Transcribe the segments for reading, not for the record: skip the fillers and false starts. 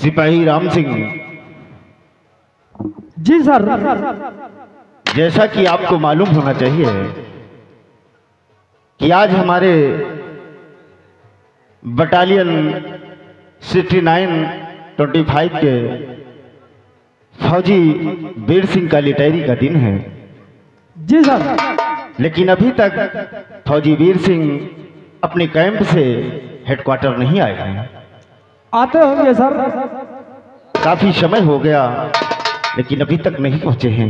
सिपाही राम सिंह। जी सर। जैसा कि आपको मालूम होना चाहिए कि आज हमारे बटालियन 6925 के फौजी वीर सिंह का लिटायरी का दिन है। जी सर। लेकिन अभी तक फौजी वीर सिंह अपने कैंप से हेडक्वार्टर नहीं आए हैं। आते होंगे सर। काफी समय हो गया लेकिन अभी तक नहीं पहुंचे हैं।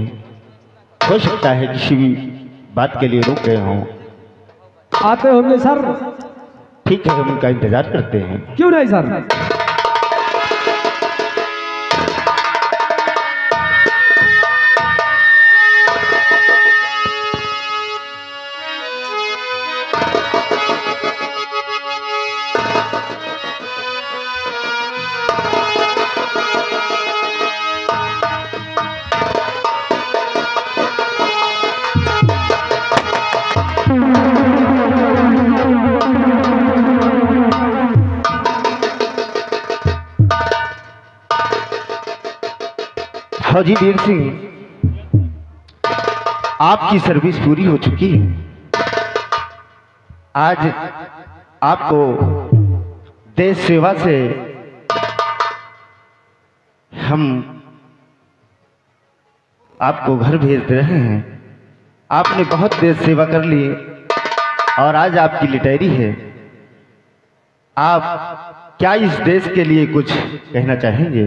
हो सकता है किसी भी बात के लिए रुक गए हों। आते होंगे सर। ठीक है, हम उनका इंतजार करते हैं। क्यों नहीं सर। फौजी वीर सिंह, आपकी सर्विस पूरी हो चुकी है। आज आपको देश सेवा से हम आपको घर भेज रहे हैं। आपने बहुत देश सेवा कर ली और आज आपकी लिटायरी है। आप क्या इस देश के लिए कुछ कहना चाहेंगे?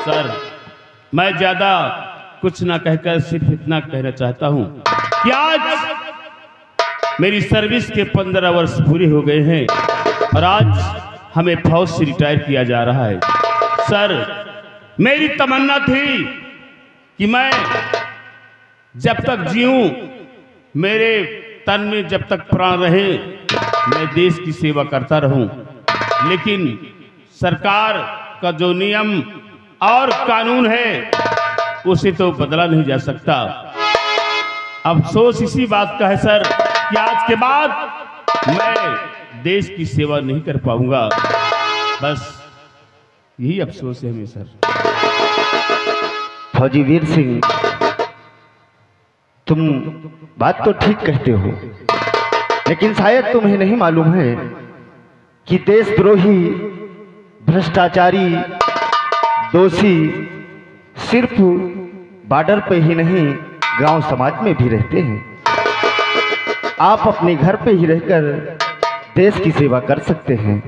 सर, मैं ज्यादा कुछ ना कहकर सिर्फ इतना कहना चाहता हूं कि आज मेरी सर्विस के 15 वर्ष पूरे हो गए हैं और आज हमें फौज से रिटायर किया जा रहा है। सर, मेरी तमन्ना थी कि मैं जब तक जीऊं, मेरे तन में जब तक प्राण रहे, मैं देश की सेवा करता रहूं। लेकिन सरकार का जो नियम और कानून है उसे तो बदला नहीं जा सकता। अफसोस इसी बात का है सर कि आज के बाद मैं देश की सेवा नहीं कर पाऊंगा। बस यही अफसोस है हमें सर। फौजी वीर सिंह, तुम बात तो ठीक कहते हो, लेकिन शायद तुम्हें नहीं मालूम है कि देशद्रोही, भ्रष्टाचारी, दोषी सिर्फ बॉर्डर पे ही नहीं, गांव समाज में भी रहते हैं। आप अपने घर पे ही रहकर देश की सेवा कर सकते हैं।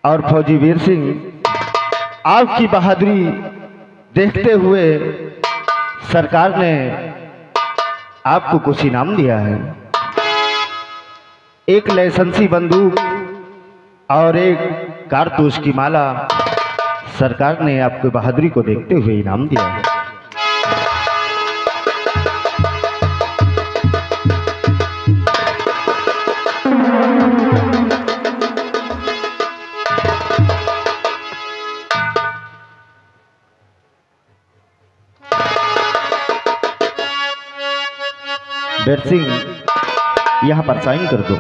और फौजी वीर सिंह, आपकी बहादुरी देखते हुए सरकार ने आपको कुछ इनाम दिया है। एक लाइसेंसी बंदूक और एक कारतूस की माला सरकार ने आपकी बहादुरी को देखते हुए इनाम दिया है। वीर सिंह, यहां पर साइन कर दो।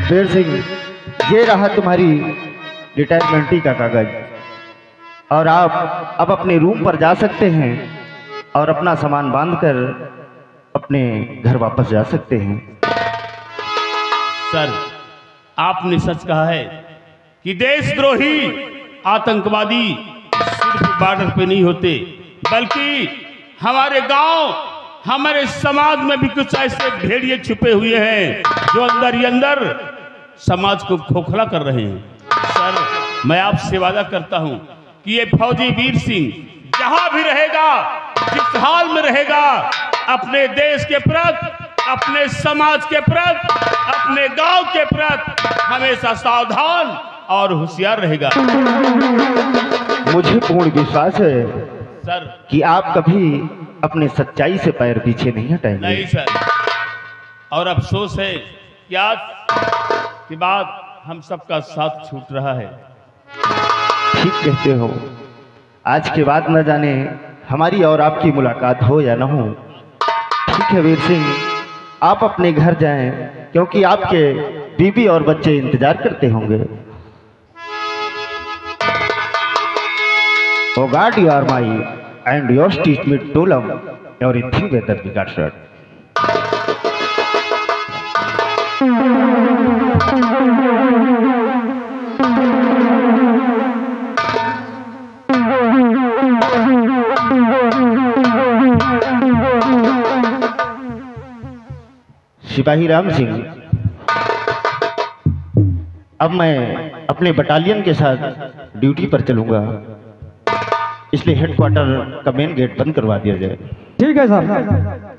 वीर सिंह, ये रहा तुम्हारी रिटायरमेंट का कागज और आप अब अपने रूम पर जा सकते हैं और अपना सामान बांधकर अपने घर वापस जा सकते हैं। सर, आपने सच कहा है कि देशद्रोही, आतंकवादी सिर्फ बॉर्डर पे नहीं होते, बल्कि हमारे गांव, हमारे समाज में भी कुछ ऐसे भेड़िए छुपे हुए हैं जो अंदर ही अंदर समाज को खोखला कर रहे हैं। सर, मैं आपसे वादा करता हूं कि ये फौजी वीर सिंह जहां भी रहेगा, जिस हाल में रहेगा, अपने देश के प्रति, अपने समाज के प्रति, अपने गांव के प्रति हमेशा सावधान और होशियार रहेगा। मुझे पूर्ण विश्वास है सर कि आप कभी अपने सच्चाई से पैर पीछे नहीं हटाएंगे। नहीं सर, और अफसोस है कि आज के बाद हम सबका साथ छूट रहा है। ठीक कहते हो, आज के बाद न जाने हमारी और आपकी मुलाकात हो या न हो। ठीक है वीर सिंह, आप अपने घर जाएं, क्योंकि आपके बीवी और बच्चे इंतजार करते होंगे। Oh God, you are my and yours teach me to love everything whether we got shirt. सिपाही राम सिंह, अब मैं अपने बटालियन के साथ ड्यूटी पर चलूंगा, इसलिए हेडक्वार्टर का मेन गेट बंद करवा दिया जाए। ठीक है सर।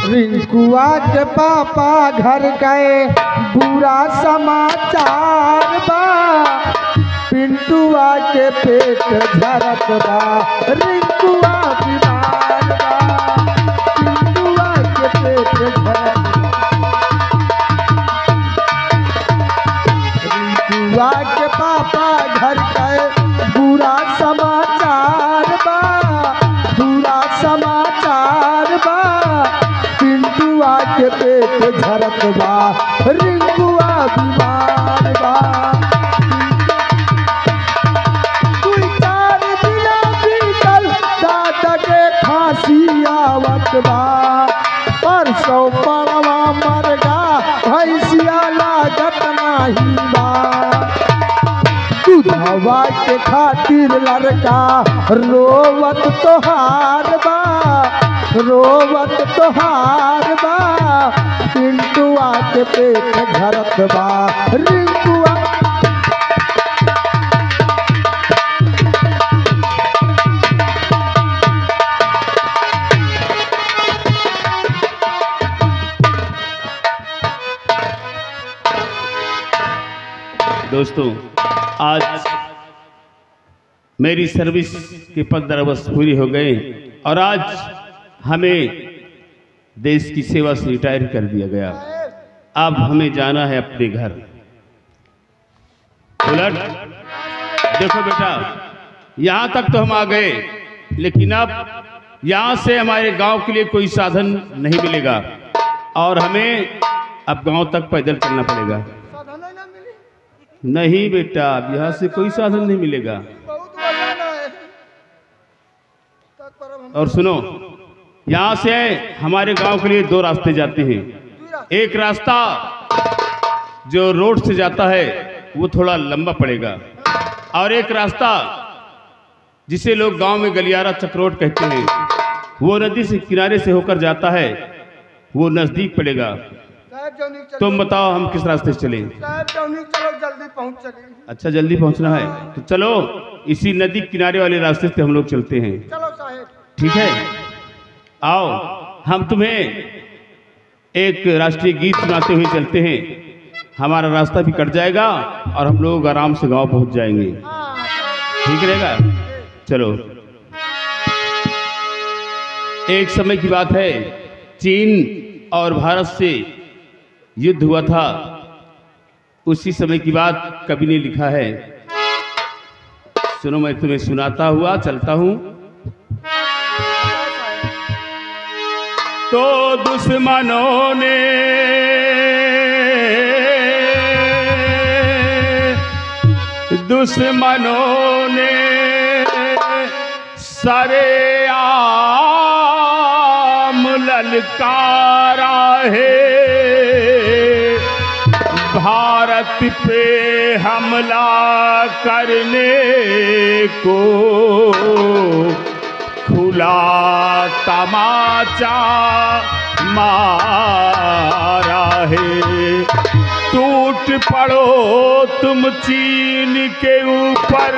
रिंकुआ के पापा घर गए, बुरा समाचार बा। पिंटुआ के पेट झरत बा, रिंकुआ बीमार बा। पिंटुआ के पेट झरत रिंकुआ के पापा घर गए, बुरा समाचार बा। बुरा समाचार बा, पिंटुआ के पेट झरत बा, रिंकुआ बीमार बा। 2-4 दिन बीतल, दादा के फांसी आवत बा। परसों पड़वा मरगा, भैंसिया लागत नाही बा। दूधवा के खातिर लड़का रोवत तोहार बा, रोवत तोहार बा। पिंटुआ के पेट झरत बा, रिंकुआ दोस्तों, आज मेरी सर्विस के 15 वर्ष पूरी हो गए और आज हमें देश की सेवा से रिटायर कर दिया गया। अब हमें जाना है अपने घर। उलट देखो बेटा, यहाँ तक तो हम आ गए, लेकिन अब यहाँ से हमारे गांव के लिए कोई साधन नहीं मिलेगा और हमें अब गांव तक पैदल चलना पड़ेगा। नहीं बेटा, अब यहाँ से कोई साधन नहीं मिलेगा। और सुनो, यहाँ से हमारे गांव के लिए 2 रास्ते जाते हैं। एक रास्ता जो रोड से जाता है वो थोड़ा लंबा पड़ेगा, और एक रास्ता जिसे लोग गांव में गलियारा चक्रोट कहते हैं, वो नदी से किनारे से होकर जाता है, वो नजदीक पड़ेगा। तुम बताओ हम किस रास्ते से चलें? चलो जल्दी पहुंच सके। अच्छा, जल्दी पहुंचना है तो चलो इसी नदी किनारे वाले रास्ते से हम लोग चलते हैं। चलो साहेब। ठीक है, आओ हम तुम्हें एक राष्ट्रीय गीत सुनाते हुए चलते हैं। हमारा रास्ता भी कट जाएगा और हम लोग आराम से गांव पहुंच जाएंगे। ठीक रहेगा? चलो। एक समय की बात है, चीन और भारत से युद्ध हुआ था। उसी समय की बात कवि ने लिखा है। सुनो, मैं तुम्हें सुनाता हुआ चलता हूं। तो दुश्मनों ने सरेआम ललकारा है, भारत पे हमला करने को खुला तमाचा मारा है। टूट पड़ो तुम चीन के ऊपर,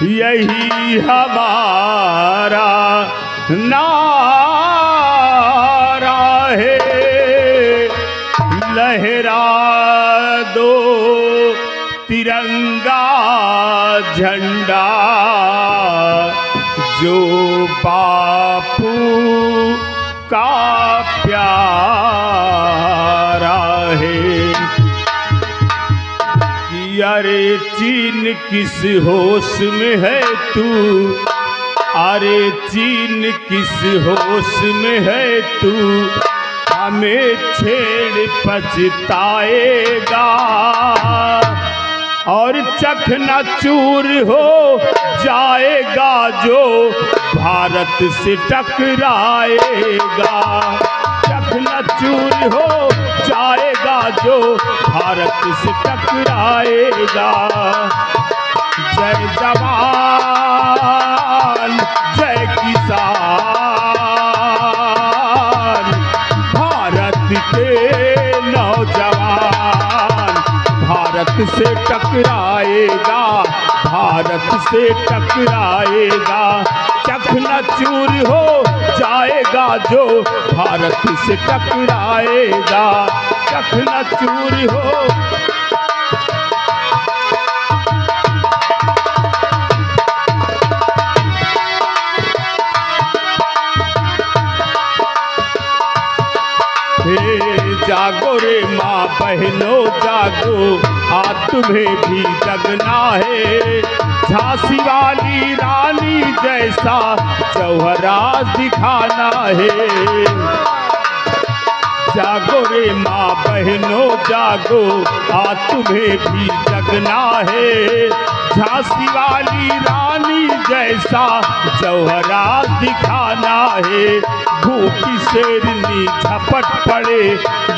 यही हमारा नारा है। लहरा दो तिरंगा झंडा, जो बापू का प्यारा है। अरे चीन किस होश में है तू, अरे चीन किस होश में है तू, हमें छेड़ पछताएगा और चकनाचूर हो जाएगा जो भारत से टकराएगा। चकनाचूर हो जाएगा जो भारत से टकराएगा। जय जवान जय किसान, भारत के नौजवान भारत से टकराएगा, भारत से टकराएगा। चकनाचूर हो जाएगा जो भारत से टकराएगा। चकनाचूर हो जागो रे माँ बहनों जागो, आज तुम्हें भी जगना है। झांसी वाली रानी जैसा जौहरा दिखाना है। जागो रे माँ बहनों जागो, आज तुम्हें भी जगना है। झांसी वाली रानी जैसा जौहरा दिखाना है। भूखी शेरनी झपट पड़े,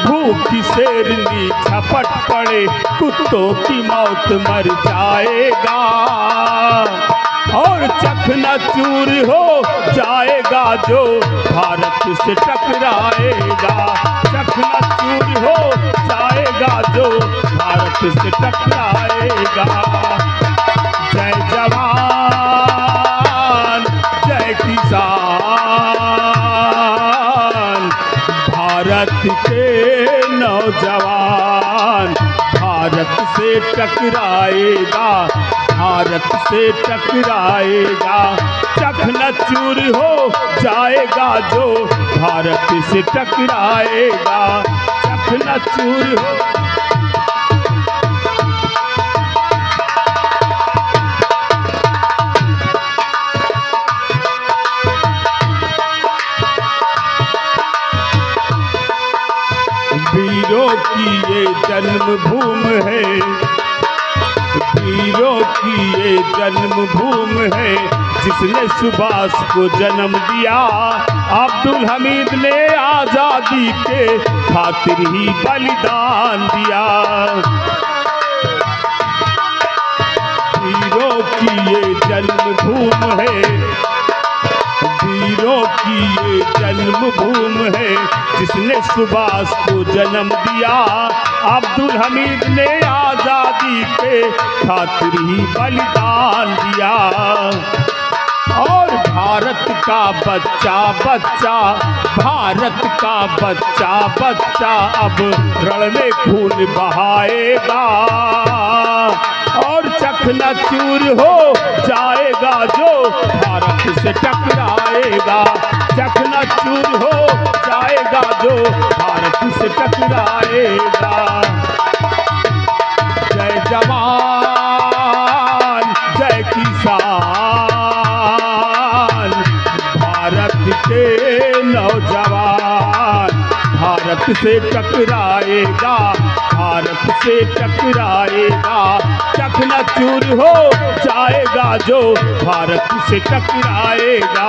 भूखी शेरनी झपट पड़े, कुत्तों की मौत मर जाएगा और चकनाचूर हो जाएगा जो भारत से टकराएगा। चकनाचूर हो जाएगा जो भारत से टकराएगा। जय जवान जय किसान, भारत के नौजवान भारत से टकराएगा, भारत से टकराएगा। चकनाचूर हो जाएगा जो भारत से टकराएगा। चकनाचूर हो वीरों की ये जन्मभूमि है, वीरों की ये जन्मभूमि है। जिसने सुभाष को जन्म दिया, अब्दुल हमीद ने आजादी के खातिर ही बलिदान दिया। वीरों की ये जन्मभूमि है, वीरों की ये जन्मभूमि है। जिसने सुभाष को जन्म दिया, अब्दुल हमीद ने आजादी के खातिर ही बलिदान दिया। और भारत का बच्चा बच्चा, भारत का बच्चा बच्चा अब रण में खून बहाएगा और चकनाचूर हो जाएगा जो भारत से टकराएगा। चकनाचूर हो जाएगा जो भारत से टकराएगा। जय जवान जय किसान, भारत के नौजवान भारत से टकराएगा, भारत से टकराएगा। चखना चूर हो जाएगा जो भारत से टकराएगा।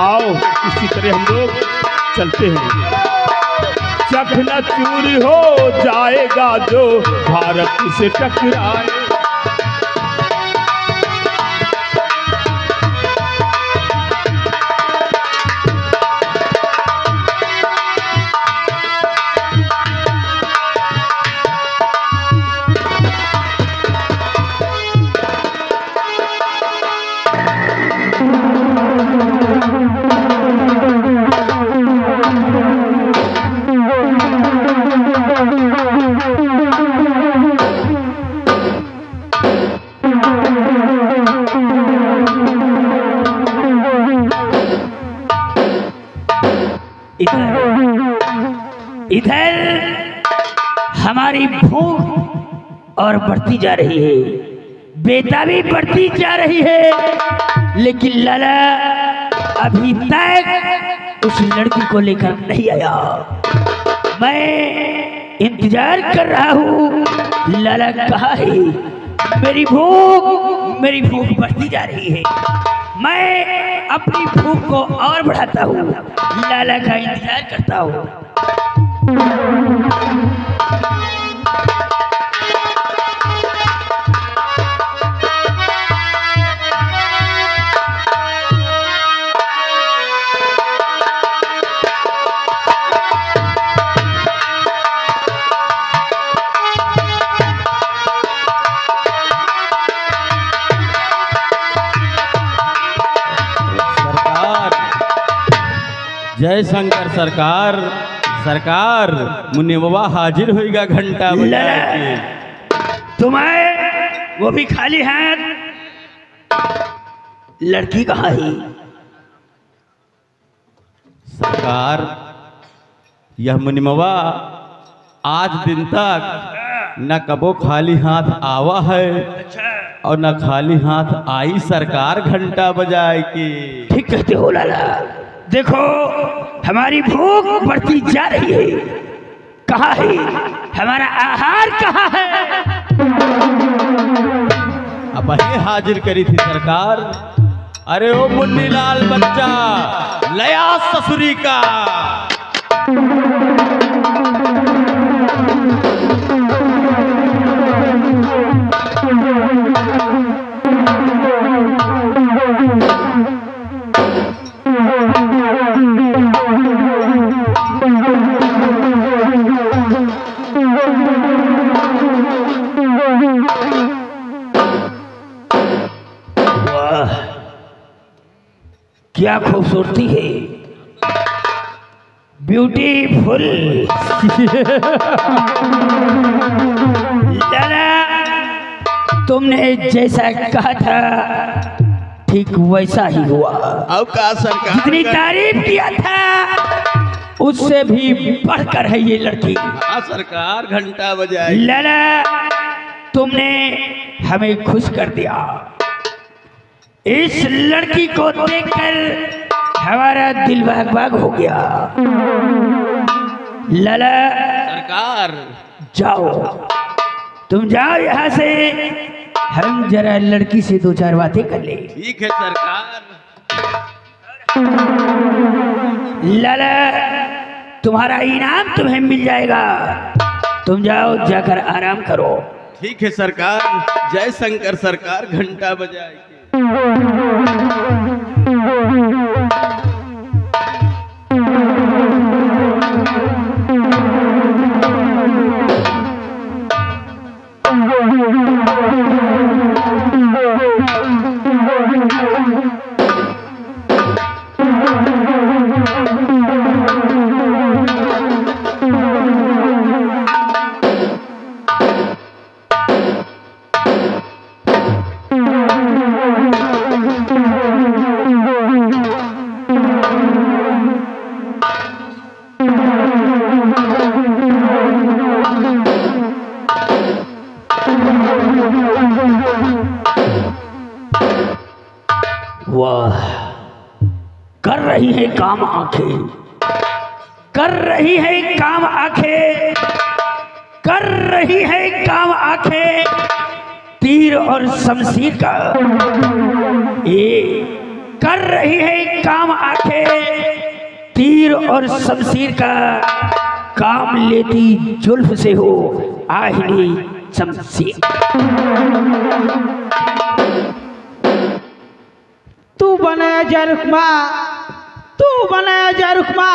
आओ इसी तरह हम लोग चलते हैं। चखना चूर हो जाएगा जो भारत से टकराएगा। इधर हमारी भूख और बढ़ती जा रही है, बेताबी बढ़ती जा रही है, लेकिन लाला अभी तक उस लड़की को लेकर नहीं आया। मैं इंतजार कर रहा हूँ, लाला कहाँ है? मेरी भूख बढ़ती जा रही है। मैं अपनी भूख को और बढ़ाता हूँ, लाला का इंतजार करता हूँ। जय शंकर सरकार। सरकार मुनिवा हाजिर होएगा घंटा बजा के। तुम्हें वो भी खाली हाथ, लड़की कहाँ है? सरकार यह मुनिमवा आज दिन तक न कबो खाली हाथ आवा है और न खाली हाथ आई सरकार घंटा बजाए के। ठीक कहते हो लाला। देखो हमारी भूख बढ़ती जा रही है, कहाँ है हमारा आहार? कहाँ है? अब ये हाजिर करी थी सरकार। अरे ओ मुन्नीलाल बच्चा लया ससुरी का। क्या खूबसूरती है, ब्यूटीफुल। लाला तुमने जैसा कहा था ठीक वैसा ही हुआ। अब का सरकार जितनी तारीफ किया था उससे भी बढ़कर है ये लड़की। सरकार घंटा बजाए। लाला तुमने हमें खुश कर दिया। इस लड़की को देखकर हमारा दिल बाग बाग हो गया। लाला सरकार जाओ, तुम जाओ यहाँ से, हम जरा लड़की से दो चार बातें कर ले। ठीक है सरकार। लाला तुम्हारा इनाम तुम्हें मिल जाएगा, तुम जाओ जाकर आराम करो। ठीक है सरकार। जय शंकर सरकार घंटा बजाए। वाह, कर रही है काम आंखें, कर रही है काम आंखें, कर रही है काम आंखें। तीर और शमशीर का ये कर रही है काम आंखें, तीर और शमशीर का काम लेती जुल्फ से हो आहिनी शमशीर। तू बनाया जा रुकमा, तू बनाया जा रुकमा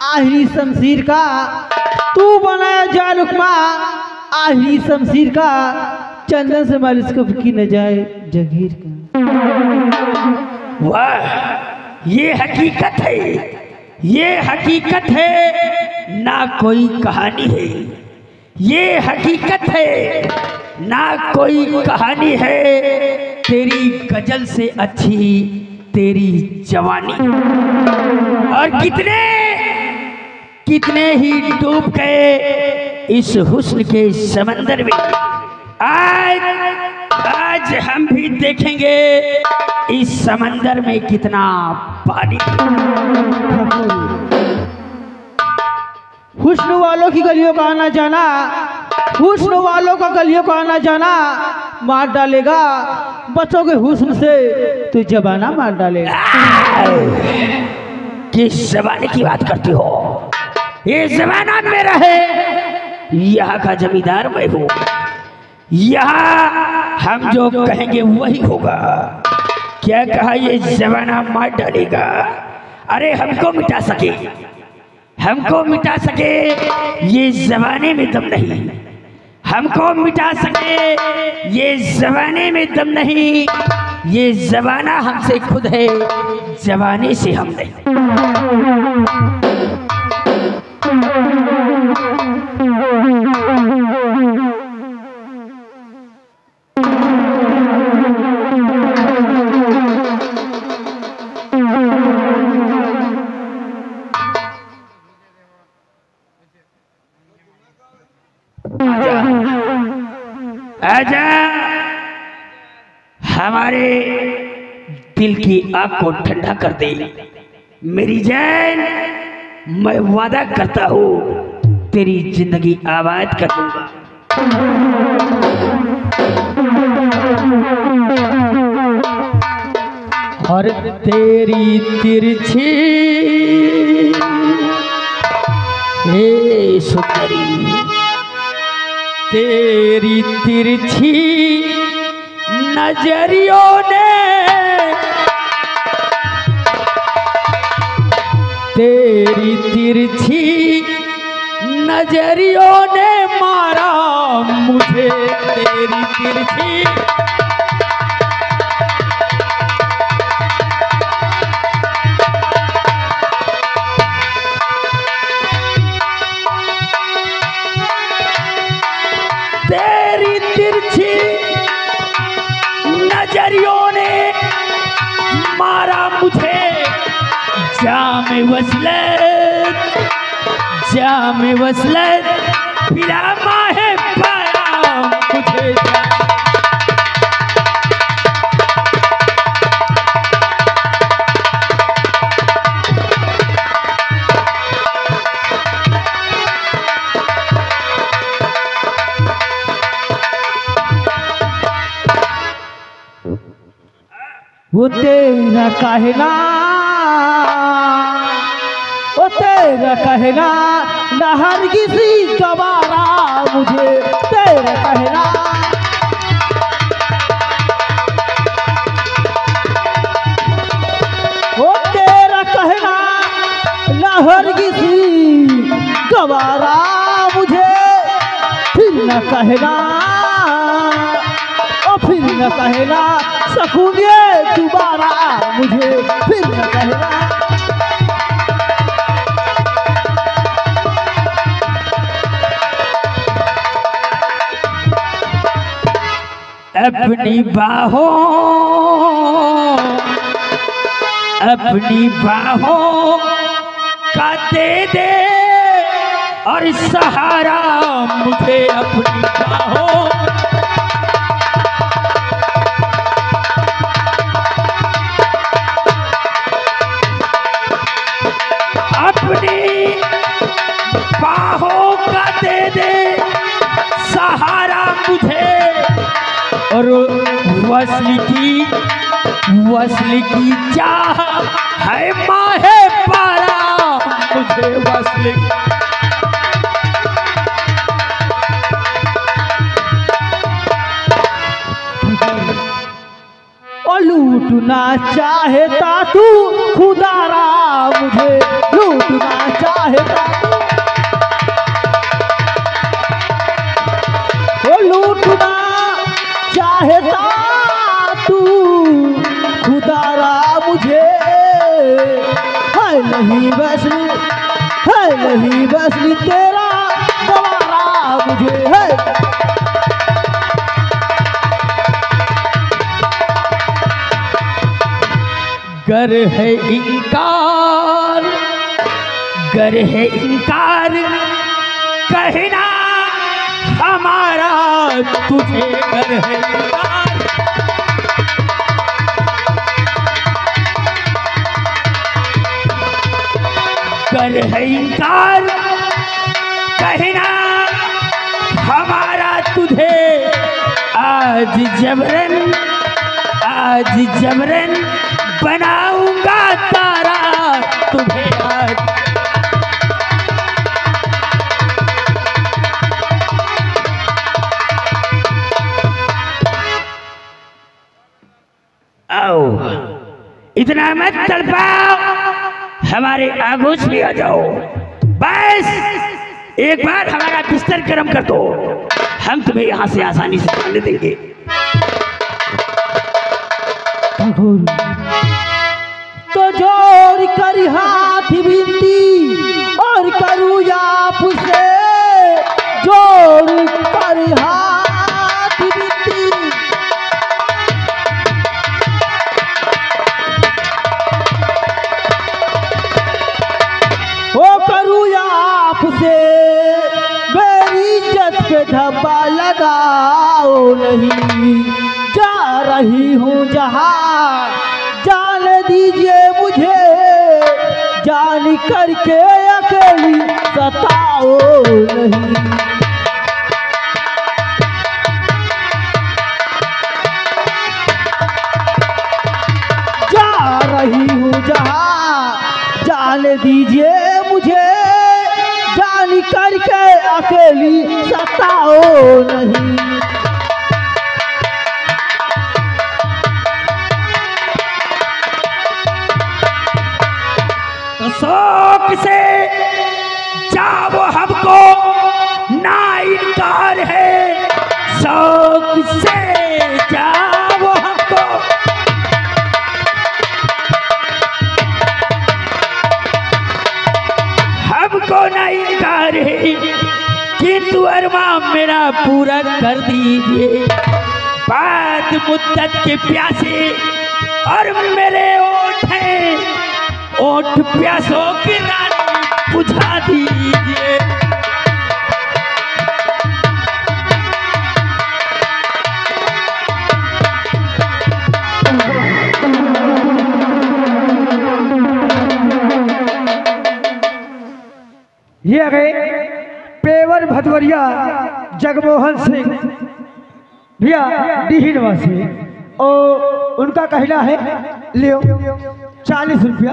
आहिरी शमशीर का, तू बनाया जा रुकमा आहिरी शमशीर का, चंदन से मालिश कब की न जाए जगीर का। वाह, ये हकीकत है, ये हकीकत है, ना कोई कहानी है, ये हकीकत है, ना कोई कहानी है। तेरी गजल से अच्छी तेरी जवानी। और कितने कितने ही डूब गए इस हुस्न के समंदर में। आज हम भी देखेंगे इस समंदर में कितना पानी। हुस्न वालों की गलियों का आना जाना, हुस्न वालों का गलियों का आना जाना मार डालेगा, बचोगे हुस्न से तो जबाना मार डालेगा। किस जमाने की बात करती हो? ये जमाना मेरा है, यहाँ का जमींदार मैं हूँ, यहाँ हम जो कहेंगे वही होगा। क्या कहा? ये जमाना मार डालेगा। अरे हमको मिटा सके, हमको मिटा सके ये जमाने में दम नहीं, हमको मिटा सके ये जमाने में दम नहीं। ये जमाना हमसे खुद है, जमाने से हम नहीं। आजा, हमारे दिल की आग को ठंडा कर दे मेरी जान। मैं वादा करता हूँ तेरी जिंदगी आबाद कर दूंगा। और तेरी तिरछी हे सुंदरी, तेरी तिरछी नजरियों ने, तेरी तिरछी नजरियों ने मारा मुझे। तेरी तिरछी तेरी तिरछी नजरियों ने मारा मुझे। जामे वसलत, जामे वसलत पिला माहे पाया मुझे। वो तेरा कहना, वो तेरा कहना न हरगिज़ गवारा मुझे। तेरा कहना, वो तेरा कहना न हरगिज़ गवारा मुझे। फिर न कहना, और फिर न कहना सकूंगे दोबारा मुझे। फिर न कहना, अपनी बाहों, अपनी बाहों का दे दे और सहारा मुझे। अपनी बाहों, अपनी बाहों का दे दे सहारा मुझे। वसल की चाह है माहे पारा मुझे वसल और लूटना चाहता तू खुदारा मुझे लूटना चाहता तू लूटना चाहता तू खुदारा मुझे है नहीं वैसली तेरा गवारा मुझे है गर है इनकार कहना हमारा तुझे गर है इनकार गर है इनकार कहना हमारा तुझे आज जबरन बनाऊंगा तारा तुम्हें आज आओ इतना मत तड़पाओ हमारे आगोश में आ जाओ बस एक बार हमारा बिस्तर गर्म कर दो हम तुम्हें यहाँ से आसानी से निकाल देंगे तो जोर कर हाथ बिनती और करूँ आपसे जोर कर हाथ बिनती ओ करूँ आपसे मेरी इज्जत पे धब्बा लगाओ नहीं जा रही हूँ जहाँ जान दीजिए मुझे जान करके अकेली सताओ नहीं जा रही हूँ जहाँ जान दीजिए मुझे जान करके अकेली सताओ नहीं शौक से जाओ हमको ना इनकार है शौक से जाओ हमको ना इनकार है किंतु अरमान मेरा पूरा कर दीजिए बाद मुद्दत के प्यासे और मेरे ओठ हैं ओठ प्यासों की रानी बुझा दीजिए ये गए पेवर भदवरिया जगमोहन सिंह भैया डीही निवासी और उनका कहना है लियो 40 रुपया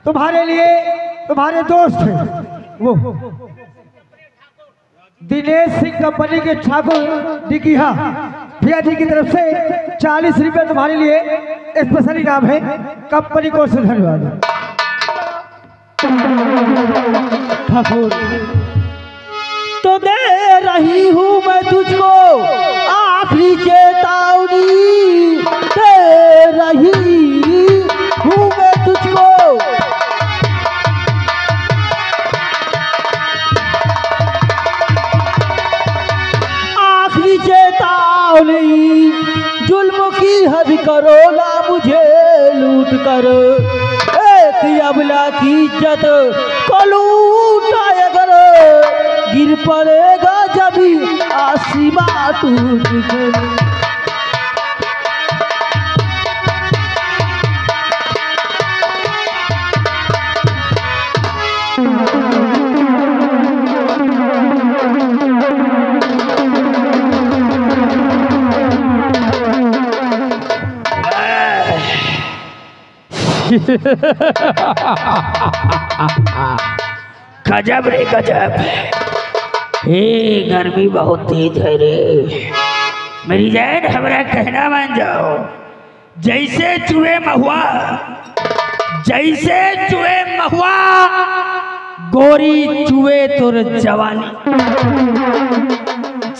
तुम्हारे लिए तुम्हारे दोस्त हैं वो दिनेश सिंह कंपनी के ठाकुर दिकीहा भैया जी की तरफ से 40 रुपये तुम्हारे लिए स्पेशल इनाम है कंपनी को से धन्यवाद ठाकुर तो दे रही हूँ मैं तुझको आखिरी चेतावनी दे रही हूँ मैं तुझको आखिरी चेतावनी जुल्म की हद करो ना मुझे लूट कर एक अबला की इज्जत को लूटाए अगर गिर पड़ेगा जब आसमां टूट कर गजब रे गजब। हे गर्मी बहुत तेज है रे। मेरी जान हमारा कहना मान जाओ। जैसे चूहे महुआ, जैसे चूहे महुआ, गोरी चूहे तुर जवानी।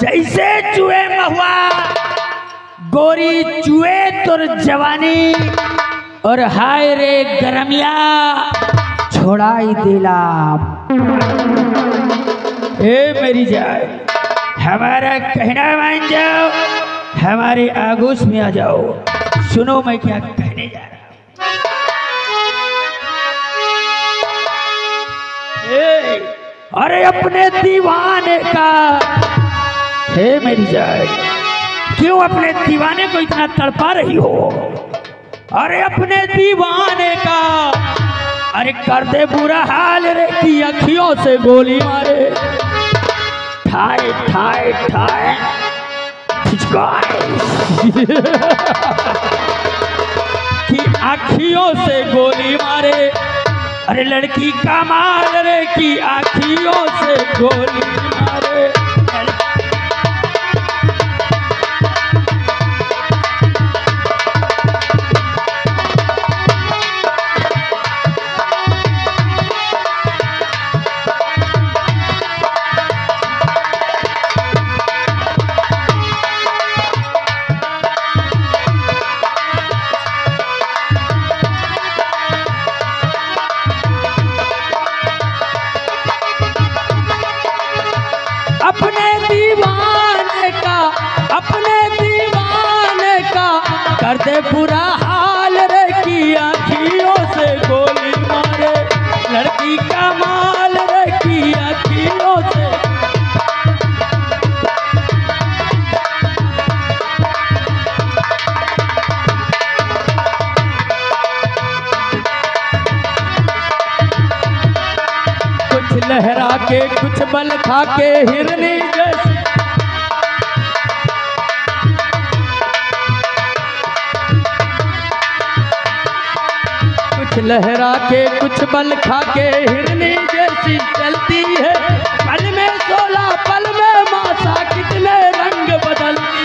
जैसे चूहे महुआ, गोरी चूहे तुर जवानी। और हाय रे गरमिया छोड़ाई दिला। ए मेरी जान हमारा कहना मान जाओ, हमारे आगोश में आ जाओ। सुनो मैं क्या कहने जा रहा हूं। अरे अपने दीवाने का, हे मेरी जान क्यों अपने दीवाने को इतना तड़पा रही हो? अरे अपने दीवाने का, अरे कर दे बुरा हाल रे की अखियों से गोली मारे। ठाए ठाए ठाए कि अखियों से गोली मारे। अरे लड़की का माल रे की अखियों से गोली मारे। कर दे बुरा हाल रे की आँखियों से गोली मारे। लड़की का माल रे की आँखियों से। कुछ लहरा के कुछ बल खा के हिरनी जैसी। लहरा के कुछ बल खा के हिरनी जैसी चलती है। पल में 16 पल में मासा कितने रंग बदलती।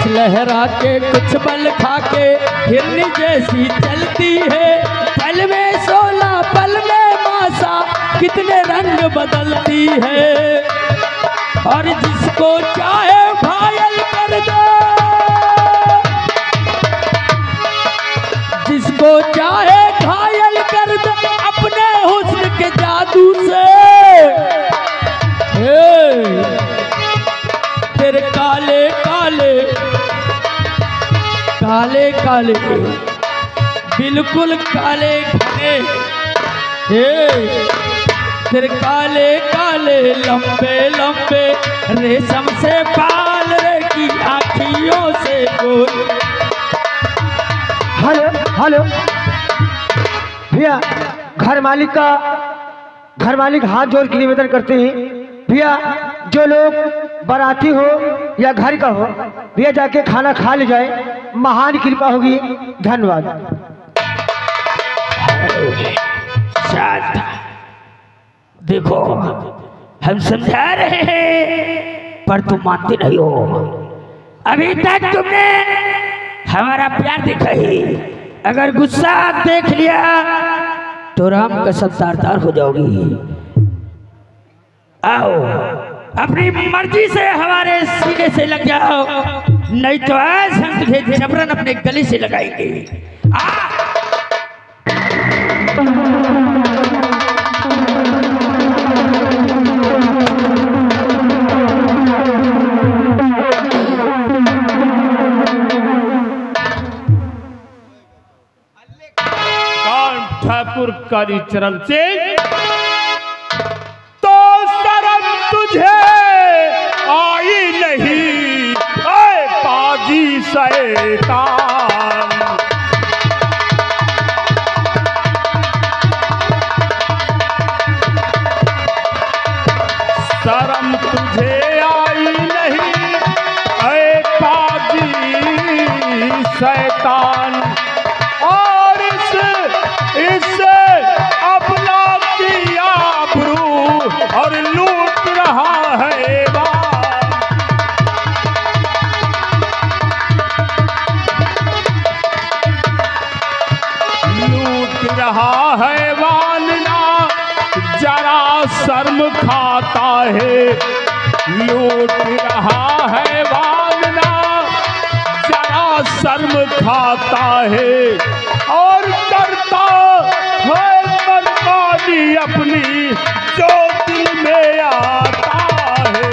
लहरा के कुछ बल खा के हिरनी जैसी चलती है। पल में 16 पल में मासा कितने रंग बदलती है। और जिसको चाहे घायल कर दे, जिसको चाहे घायल कर दे अपने हुस्न के जादू से। तेरे काले काले काले काले बिल्कुल काले घने, तेरे काले काले लंबे लंबे रेशम से बाल रे की आँखियों से गोल। हेलो हेलो भैया, घर मालिक हाथ जोड़ के निवेदन करते हैं भैया, जो लोग बाराती हो या घर का हो भैया जाके खाना खा ले जाए, महान कृपा होगी। धन्यवाद। देखो हम समझा रहे हैं पर तुम मानते नहीं हो। अभी तक तुमने हमारा प्यार देखा है, अगर गुस्सा देख लिया तो राम कसम तार-तार हो जाओगी। आओ अपनी मर्जी से हमारे सीने से लग जाओ, नहीं तो आज हम तुझे जबरन अपने गले से लगाएंगे। ठाकुर कालीचरण सिंह, तो शर्म तुझे आई नहीं ऐ पाजी शैतान। शर्म तुझे आई नहीं ऐ खाता है, लूट रहा है वांगना जरा शर्म खाता है, और करता है मनमानी अपनी जो दिल में आता है।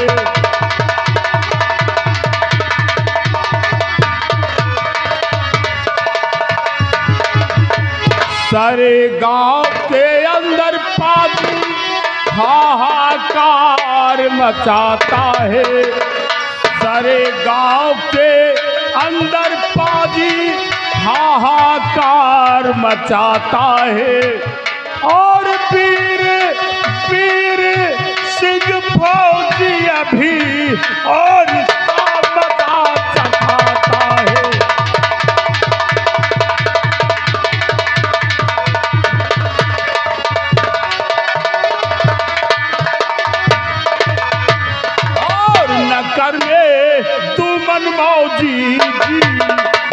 सारे गांव के अंदर पाजी हाहाकार मचाता है, सारे गांव के अंदर पाजी हाहाकार मचाता है, और वीर सिंह फौजी अभी और इसका मजा चखाता है। करने तू मनमौजी जी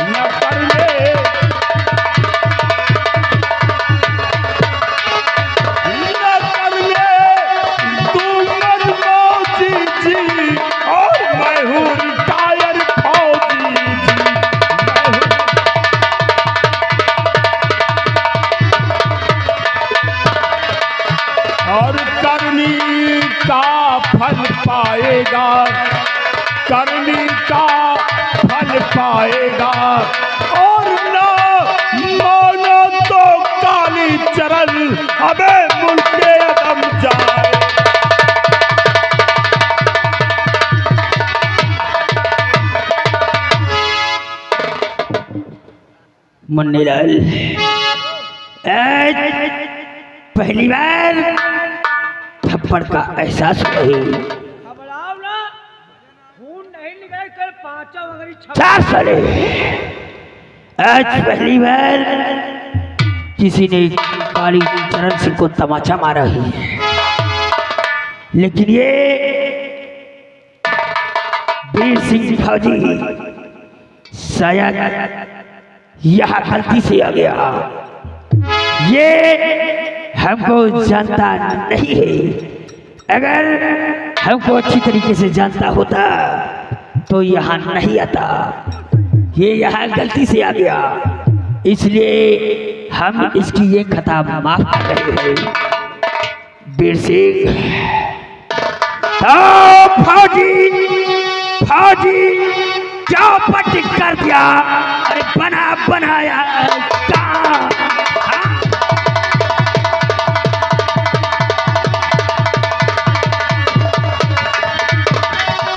न करने, न करने तू मनमौजी जी, और मैं हूँ रिटायर फौजी जी, और करनी का फल पाएगा, करनी का फल पाएगा, और ना मानो तो काली चरण अबे मुल्के अदम जाए। मुन्नीलाल, पहली बार थप्पड़ का एहसास हुई। चार साले आज पहली बार किसी ने काली चरण सिंह को तमाचा मारा ही, लेकिन ये वीर सिंह फौजी शायद यहाँ गलती से आ गया, ये हमको जानता नहीं है। अगर हमको अच्छी तरीके से जानता होता तो यहाँ नहीं आता, ये यहाँ गलती से आ गया, इसलिए हम इसकी ये खता माफ कर रहे हैं। वीर सिंह तो फौजी चौपट कर दिया, अरे बनाया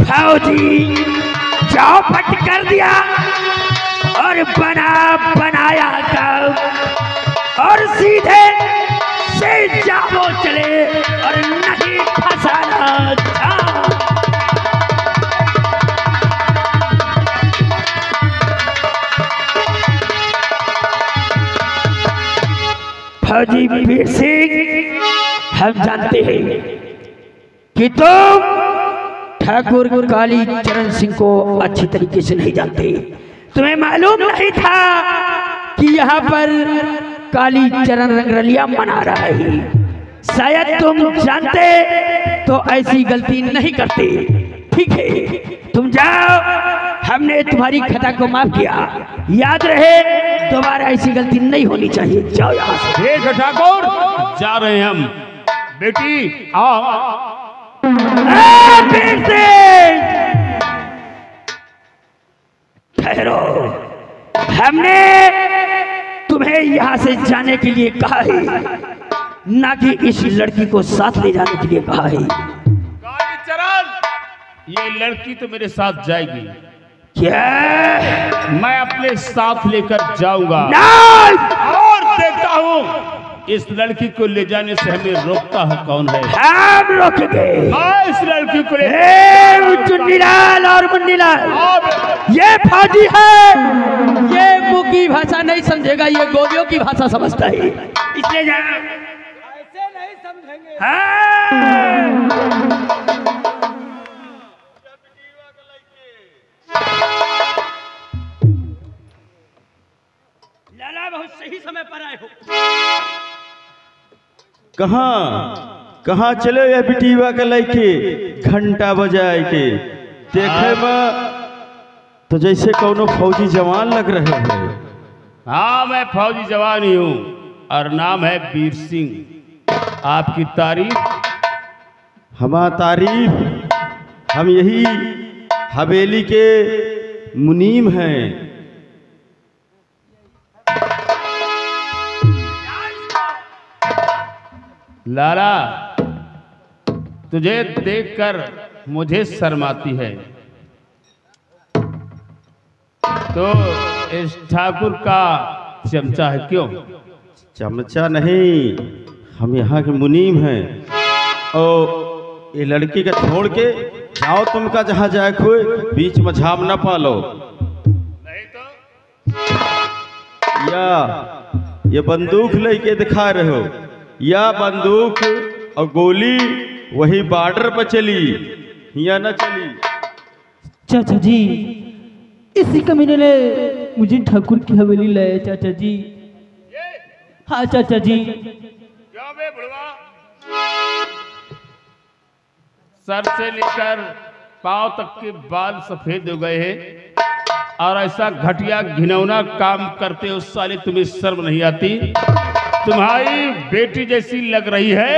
फौजी चौपट कर दिया और बनाया काम, और सीधे से जाओ चले और नहीं फंसाना था। फौजी वीर सिंह, हम जानते हैं कि तुम ठाकुर काली चरण सिंह को अच्छी तरीके से नहीं जानते। तुम्हें मालूम नहीं था कि यहाँ पर काली चरण रंगरलिया मना रहा है। शायद तुम जानते तो ऐसी गलती नहीं करते। ठीक है, तुम जाओ, हमने तुम्हारी खता को माफ किया। याद रहे दोबारा ऐसी गलती नहीं होनी चाहिए। जाओ यहाँ से। ठीक है ठाकुर, जा रहे हैं हम। बेटी आओ। ठहरो, हमने तुम्हें यहाँ से जाने के लिए कहा है, ना कि इस लड़की को साथ ले जाने के लिए कहा है। काली चरण, ये लड़की तो मेरे साथ जाएगी। क्या? मैं अपने साथ लेकर जाऊंगा और देखता हूँ इस लड़की को ले जाने से हमें रोकता है कौन है। हम रोकेंगे। इस लड़की को चुन्नीलाल और मुन्नीलाल, ये फौजी है, ये मुंह की भाषा नहीं समझेगा, ये गोलियों की भाषा समझता है, इसलिए ऐसे नहीं समझेंगे। लाला बहुत सही समय पर आए हो। कहाँ कहाँ चले ये बिटिया के लैके घंटा बजाए के देखे में तो जैसे कोनो फौजी जवान लग रहे हैं। हाँ, मैं फौजी जवान ही हूँ और नाम है वीर सिंह। आपकी तारीफ? हमारा तारीफ, हम यही हवेली के मुनीम हैं। लाला, तुझे देखकर मुझे शर्म आती है, तो इस ठाकुर का चमचा है क्यों? चमचा नहीं, हम यहाँ के मुनीम हैं। और ये लड़की का छोड़ के जाओ, तुमका जहाँ जाए खोए, बीच में झाम न पालो। नहीं तो या ये बंदूक लेके दिखा रहे हो, या बंदूक और गोली वही बॉर्डर पर चली या न चली? चाचा जी, इसी कमीने ने मुझे ठाकुर की हवेली लाया चाचा जी। हाँ चाचा जी। क्यों बे बुढ़वा? सर से लेकर पांव तक के बाल सफेद हो गए हैं और ऐसा घटिया घिनौना काम करते हो साले, तुम्हें शर्म नहीं आती? तुम्हारी बेटी जैसी लग रही है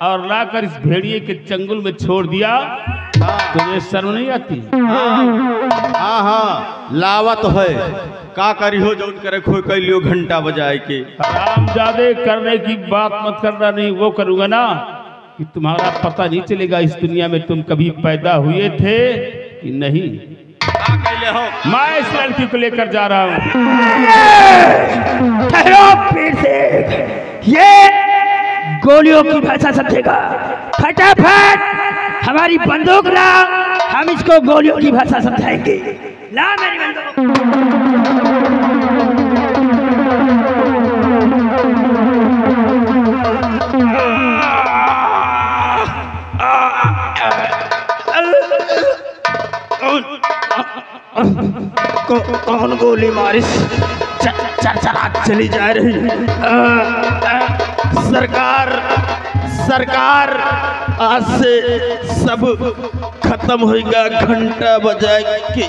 और लाकर इस भेड़िए के चंगुल में छोड़ दिया, तुम्हें शर्म नहीं आती? हाँ हाँ, लावा तो है, का करी हो जो करे खोई कई लियो घंटा बजाए के। हरामजादे, करने की बात मत करना, नहीं वो करूंगा ना कि तुम्हारा पता नहीं चलेगा इस दुनिया में तुम कभी पैदा हुए थे कि नहीं। मैं इस लड़की को लेकर जा रहा हूँ। ठहरो फिर से, ये गोलियों की भाषा समझेगा। फटाफट हमारी बंदूक ला, हम इसको गोलियों की भाषा समझाएंगे। ला मेरी बंदूक। कौन गोली मारिस? चला चली जा रही। सरकार सरकार, आज से सब खत्म होगा, घंटा बजाए के।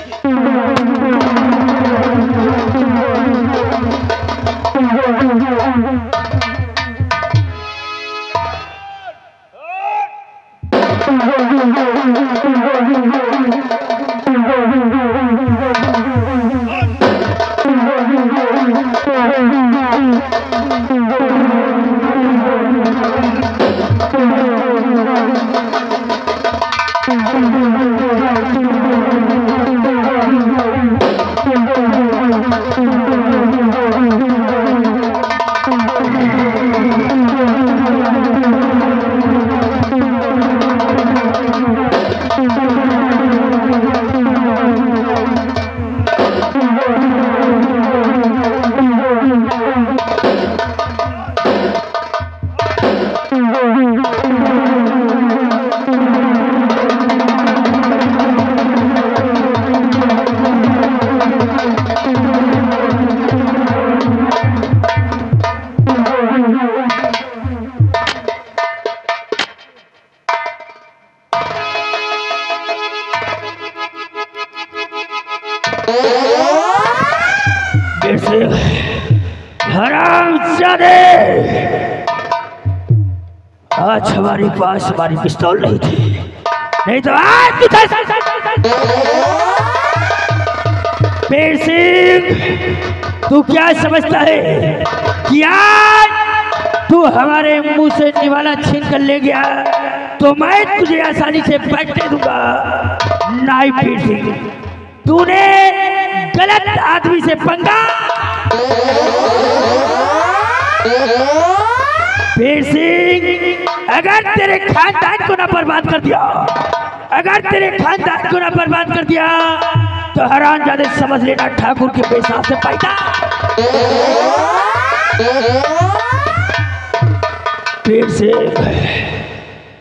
हरामजादे, आज हमारे पास हमारी पिस्तौल नहीं थी, नहीं तो आज वीर सिंह, तू क्या समझता है कि आज तू हमारे मुंह से निवाला छीन कर ले गया तो मैं तुझे आसानी से बैठने दूंगा? नहीं वीर सिंह, तूने गलत आदमी से पंगा। वीर सिंह, अगर तेरे खानदान को ना बर्बाद कर दिया, अगर तेरे खानदान को ना बर्बाद कर दिया तो हरामजादे समझ लेना ठाकुर के पेशाब से पैदा। वीर सिंह,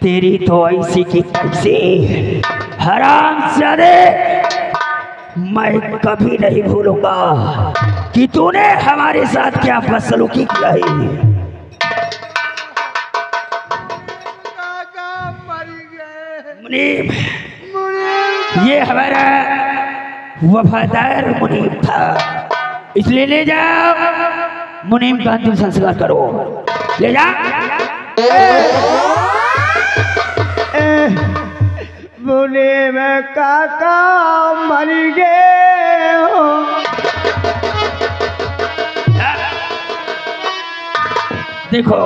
तेरी तो ऐसी की तैसी, हरामजादे मैं कभी नहीं भूलूंगा कि तूने हमारे साथ क्या बदसलूकी किया है। मुनीम, ये हमारा वफादार मुनीम था, इसलिए ले जाओ, मुनीम का अंतिम संस्कार करो, ले जा। मुनीम काका मर गए हो। देखो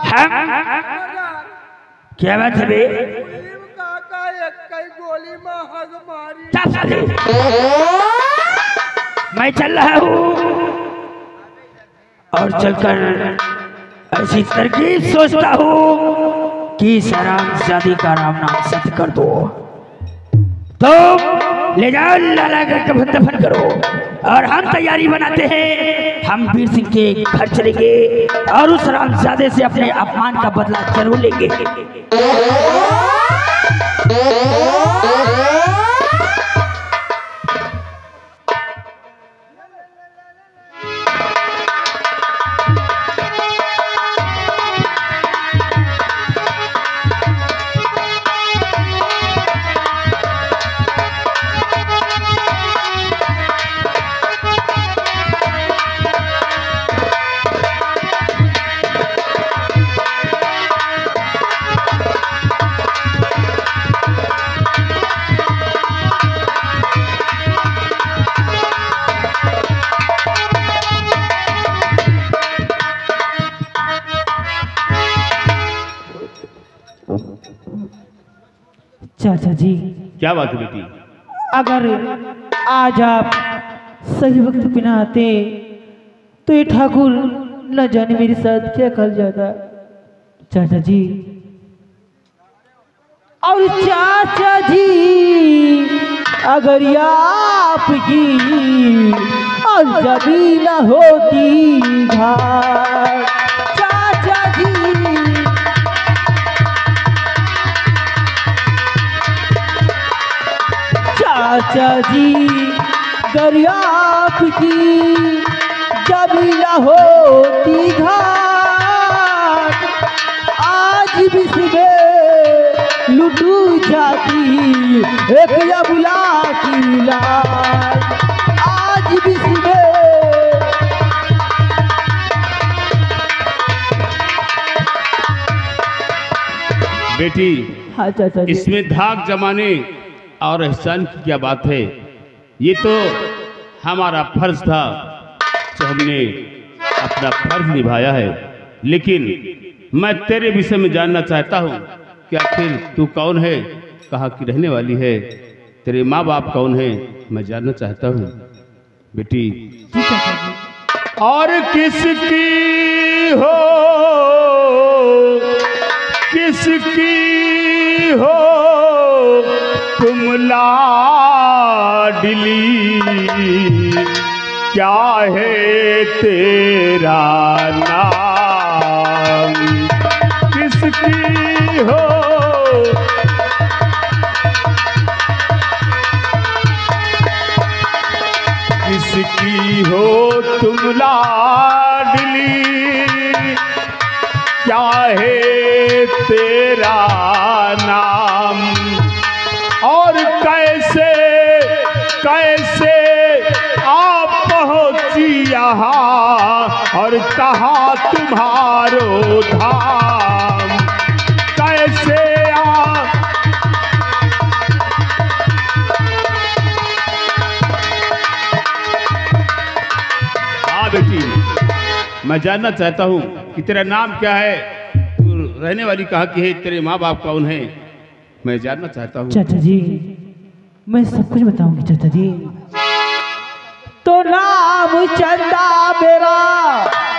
हम क्या बात है बे? मैं चल रहा हूँ और चलकर ऐसी तरकीब सोचता हूँ कि इस हरामजादी का राम नाम सत्य कर दो। तो ले जाओ लाला का कफन दफन करो और हम तैयारी बनाते हैं, हम वीर सिंह के घर चलेंगे और उस हरामजादे से अपने अपमान का बदला जरूर लेंगे। चाचा जी, क्या बात है बेटी? अगर आज आप सही वक्त पे ना आते तो ये ठाकुर न जाने मेरे साथ क्या कर जाता। चाचा जी और चाचा जी, अगर ये आपकी और जबी न होती घाट, चाचा जी चाचा जी, दरियाप की जबी न होती घाट, आज भी सुबह लुटू जाती एक अबला की लाश, आज भी सुबह। बेटी हाँ चाचा जी, इसमें धाक जमाने और एहसान की क्या बात है? ये तो हमारा फर्ज था, जो हमने अपना फर्ज निभाया है। लेकिन मैं तेरे विषय में जानना चाहता हूँ कि आखिर तू कौन है, कहाँ की रहने वाली है, तेरे माँ बाप कौन है, मैं जानना चाहता हूँ बेटी। जी चाचा जी। और किसकी हो, किसकी हो तुम लाडली, क्या है तेरा नाम, किसकी हो, किसकी हो तुम लाडली, क्या है तेरा नाम, और कैसे कैसे आप पहुँची यहाँ, और कहाँ तुम्हारो धाम, कैसे आप। हाँ बेटी, मैं जानना चाहता हूँ कि तेरा नाम क्या है, तू रहने वाली कहाँ की है, तेरे माँ बाप कौन है, मैं जानना चाहता हूँ। चाचा जी मैं सब कुछ बताऊंगी चाचा जी। तो नाम चंदा मेरा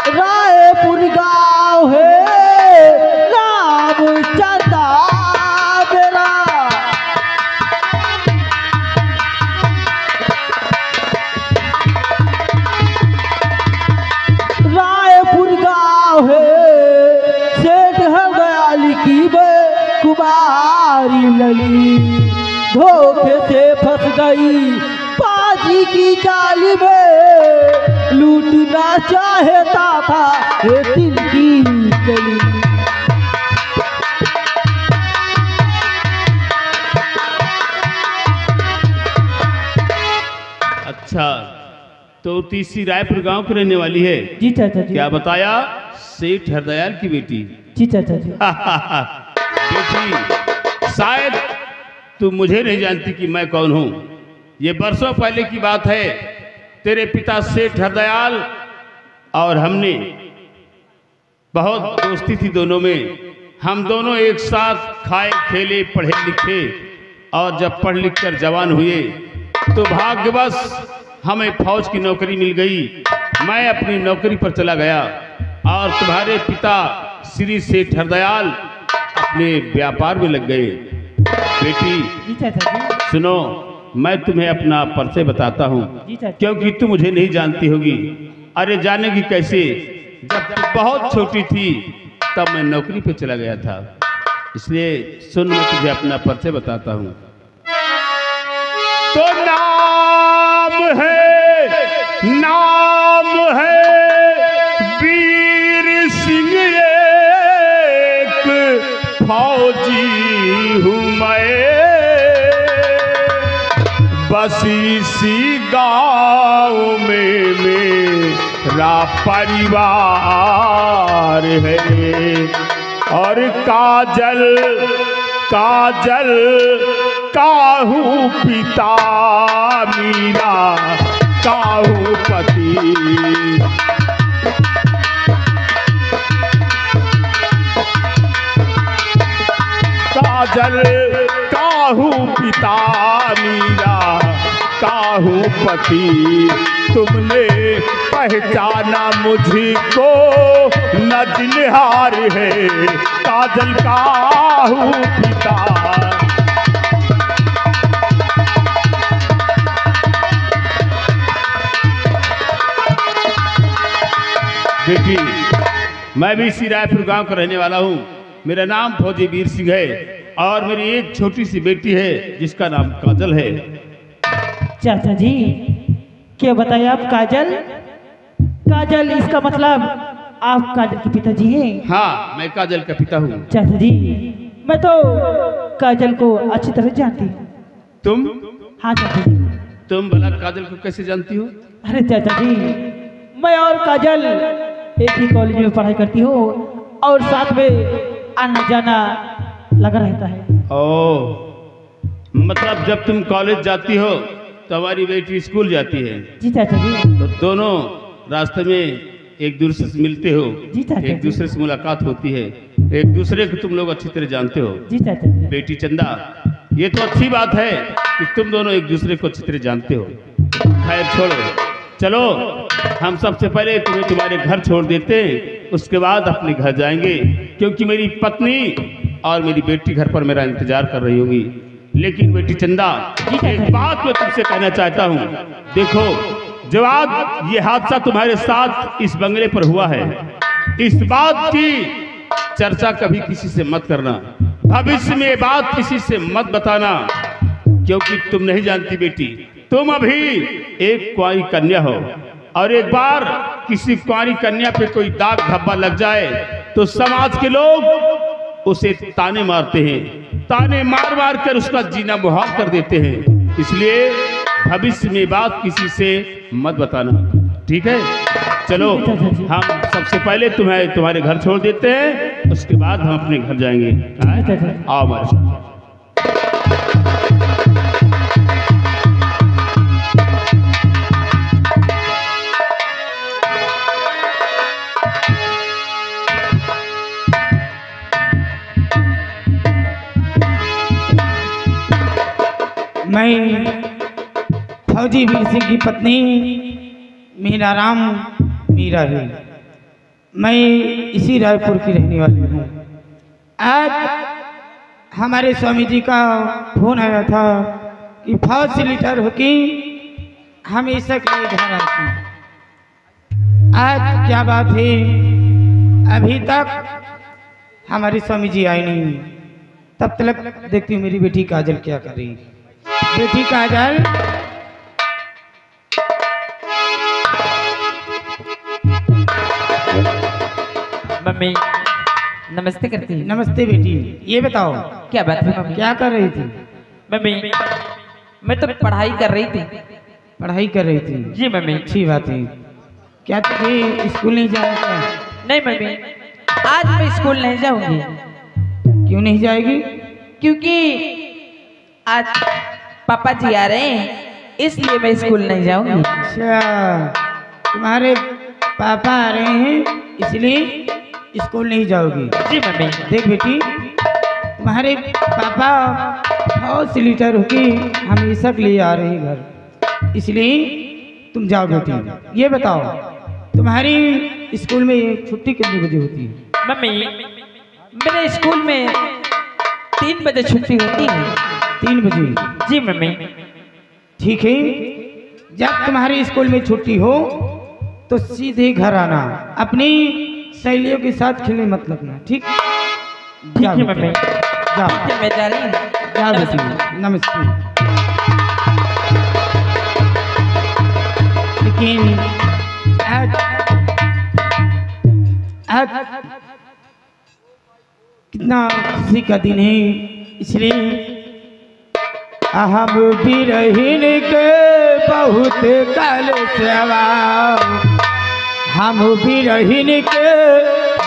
रायपुर गांव है, नाम चंदा मेरा, रायपुर गांव है, सेठ है दयाली की कुमारी लली, धोखे से फंस गई पाजी की जाल में, लूटना चाहता था ये दिल की गली। अच्छा, तो तीसरी रायपुर गांव की रहने वाली है। जी चाचा जी। क्या बताया? सेठ हरदयाल की बेटी। जी चाचा जी। बेटी, शायद तू मुझे नहीं जानती कि मैं कौन हूँ। ये बरसों पहले की बात है। तेरे पिता सेठ हरदयाल और हमने बहुत दोस्ती थी दोनों में। हम दोनों एक साथ खाए खेले पढ़े लिखे, और जब पढ़ लिख कर जवान हुए तो भाग्यवश हमें फौज की नौकरी मिल गई। मैं अपनी नौकरी पर चला गया और तुम्हारे पिता श्री सेठ हरदयाल अपने व्यापार में लग गए। बेटी जी चाचा जी। सुनो, मैं तुम्हें अपना परिचय बताता हूँ, जी चाचा। क्योंकि तुम मुझे नहीं जानती होगी। अरे जानेगी कैसे? जब तुम बहुत छोटी थी तब मैं नौकरी पे चला गया था। इसलिए सुन, मैं तुझे अपना परिचय बताता हूँ। तो नाम है वीर सिंह, एक फौजी हूँ मैं। बस इसी गाँव में मेरा परिवार है, और काजल काहू पिता मीरा काहू पति। काजल काहू पिता मीरा काहू पति। तुमने पहचाना मुझको नजनिहार है, काजल काहू पिता। बेटी, मैं भी इसी रायपुर गांव का रहने वाला हूँ। मेरा नाम फौजी वीर सिंह है, और मेरी एक छोटी सी बेटी है जिसका नाम काजल है। चाचा जी, क्या बताइए आप? काजल? काजल, इसका मतलब आप काजल के पिताजी हैं? हाँ, मैं काजल का पिता हूँ। चाचा जी, मैं तो काजल को अच्छी तरह जानती हूँ। तुम? हाँ चाचा जी। तुम भला काजल को कैसे जानती हो? अरे चाचा जी, मैं और काजल एक ही कॉलेज में पढ़ाई करती हूँ, और साथ में आना जाना लगा रहता है। ओह, मतलब जब तुम कॉलेज जाती हो तो हमारी बेटी स्कूल जाती है। जी चाचा जी। तो दोनों रास्ते में एक दूसरे से मिलते हो, जी चाचा जी। एक दूसरे से मुलाकात होती है, एक दूसरे को तुम लोग अच्छी तरह जानते हो। जी चाचा जी। बेटी चंदा, ये तो अच्छी बात है कि तुम दोनों एक दूसरे को अच्छी तरह जानते हो। खैर छोड़ो, चलो हम सबसे पहले तुम्हें तुम्हारे घर छोड़ देते हैं, उसके बाद अपने घर जाएंगे, क्योंकि मेरी पत्नी और मेरी बेटी घर पर मेरा इंतजार कर रही होगी। लेकिन बेटी चंदा, एक बात मैं तुमसे कहना चाहता हूँ। देखो, जब आज ये हादसा तुम्हारे साथ इस बंगले पर हुआ है, इस बात की चर्चा कभी किसी से मत करना। भविष्य में ये बात किसी से मत बताना, क्योंकि तुम नहीं जानती बेटी, तुम अभी एक कुंवारी कन्या हो, और एक बार किसी कुंवारी कन्या पे कोई दाग धब्बा लग जाए तो समाज के लोग उसे ताने मारते हैं, ताने मार मार कर उसका जीना मुहाल कर देते हैं। इसलिए भविष्य में बात किसी से मत बताना, ठीक है? चलो, हम सबसे पहले तुम्हारे घर छोड़ देते हैं, उसके बाद हम अपने घर जाएंगे। आओ हमारे साथ। मैं फौजी वीर सिंह की पत्नी मीरा राम मीरा है। मैं इसी रायपुर की रहने वाली हूँ। आज हमारे स्वामी जी का फोन आया था कि फौज से रिटायर होके हमेशा के लिए घर आती। आज क्या बात है, अभी तक हमारे स्वामी जी आए नहीं। तब तक देखती हूँ मेरी बेटी काजल क्या कर रही है। बेटी काजल, मम्मी नमस्ते करती है। नमस्ते बेटी। ये बताओ क्या बात है मम्मी? क्या कर रही थी? मम्मी, मैं तो पढ़ाई कर रही थी। पढ़ाई कर रही थी। जी मम्मी। अच्छी बात है। क्या तुझे स्कूल नहीं जाना था? नहीं मम्मी, आज मैं स्कूल नहीं जाऊंगी। क्यों नहीं जाएगी? क्योंकि आज पापा जी आ रहे हैं, इसलिए मैं स्कूल नहीं जाऊंगी। अच्छा, तुम्हारे पापा आ रहे हैं इसलिए स्कूल नहीं जाओगी? जी मम्मी। देख बेटी, तुम्हारे पापा बहुत सी लीटर होगी हमेशा के लिए आ रहे हैं घर, इसलिए तुम जाओ बेटी। ये बताओ तुम्हारी स्कूल में छुट्टी कितने बजे होती है? मम्मी, मेरे स्कूल में 3 बजे छुट्टी होती है। 3 बजे? जी मम्मी। ठीक है, जब तुम्हारे स्कूल में छुट्टी हो तो सीधे घर आना, अपनी सहेलियों के साथ खेलने मत लगना। ठीक? ठीक है मम्मी। जाओ। मैं जा रही हूँ। जाओ बेटी, नमस्ते। लेकिन आज कितना खुशी का दिन है, इसलिए हम भी रहीन के बहुत काल से हम भी रहीन के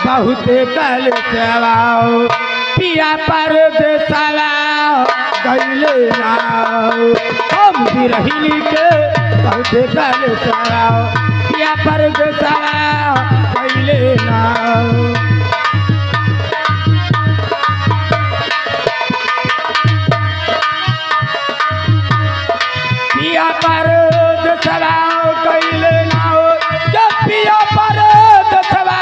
बहुत काल से पिया पर देसावा गईले ना, हम भी रहीन के बहुत काल से पिया पर देसावा गईले ना। पिया पर दसवा गईले नाओ, जब पिया पर दसवा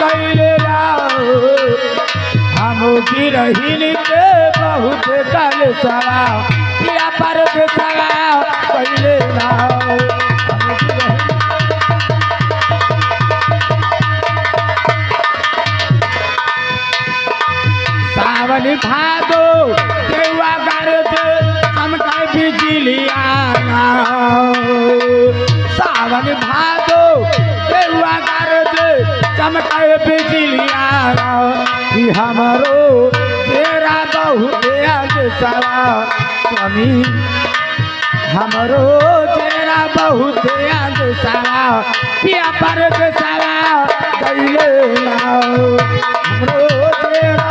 गईले नाओ, हम भी रहीन के बहुत काल सवा पिया पर दसवा गईले नाओ। सावन भादो देवा गर्द चमकाए बिजलिया, सावन भादो देवा गर्द चमकाए बिजलिया, हमारो तेरा बहुत याद सवा स्वामी, हमारो तेरा बहुत याद सवा पिया पर सवा गईले नाओ, हमरो तेरा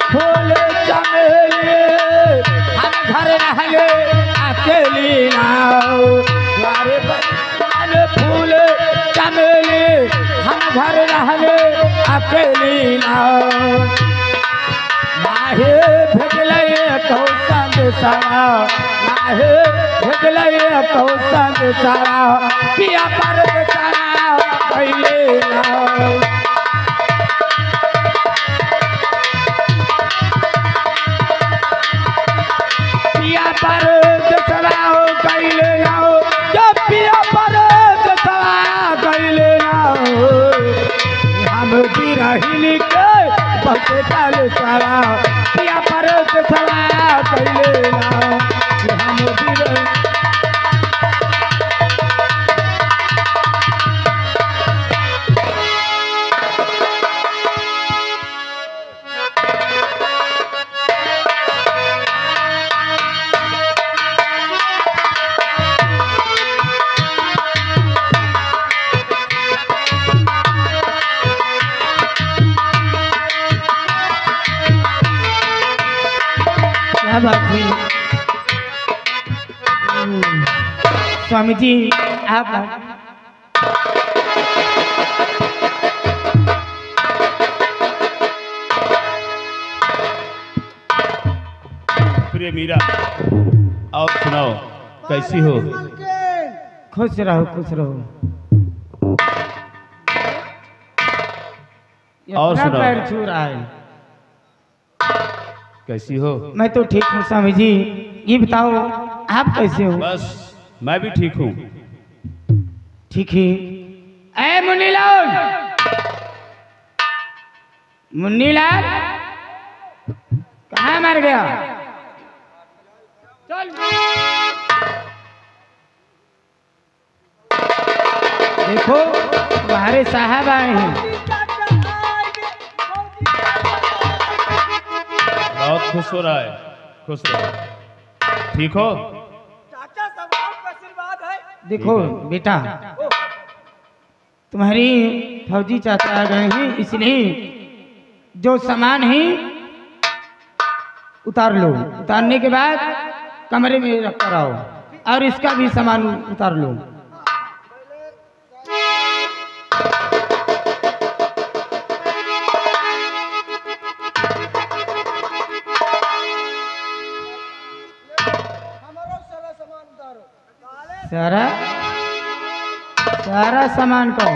फूल चमेली हम घर रहले अकेली नाओ, द्वारे पर फूल चमेली हम घर रहले अकेली नाओ, नाहे भेजले कहू संदेशवा, नाहे भेजले कहू संदेशवा पिया पर देशवा गईले नाओ। पिया पर दसवा गईले नाओ, जब पिया पर दसवा गईले नाओ, हम भी रहीन के बहुत काल सवा पिया पर दसवा गईले नाओ, हम भी क्या बात हुई? स्वामी जी आप प्रिय मीरा, और सुनाओ कैसी हो? खुश रहो खुश रहो। और अपना सुनाओ। पैर छू रहा है। कैसी हो? मैं तो ठीक हूँ स्वामी जी, ये बताओ आप कैसे हो? बस मैं भी ठीक हूँ। ठीक है। ऐ मुन्नीलाल, मुन्नीलाल कहाँ मर गया? चल देखो तुम्हारे साहब आए हैं। खुश हो रहा है, खुश रहो, ठीक हो? चाचा सब आपका आशीर्वाद है। देखो बेटा, तुम्हारी फौजी चाचा आ गए हैं, इसलिए जो सामान है उतार लो। उतारने के बाद कमरे में रख कर आओ और इसका भी सामान उतार लो। सारा सारा सामान का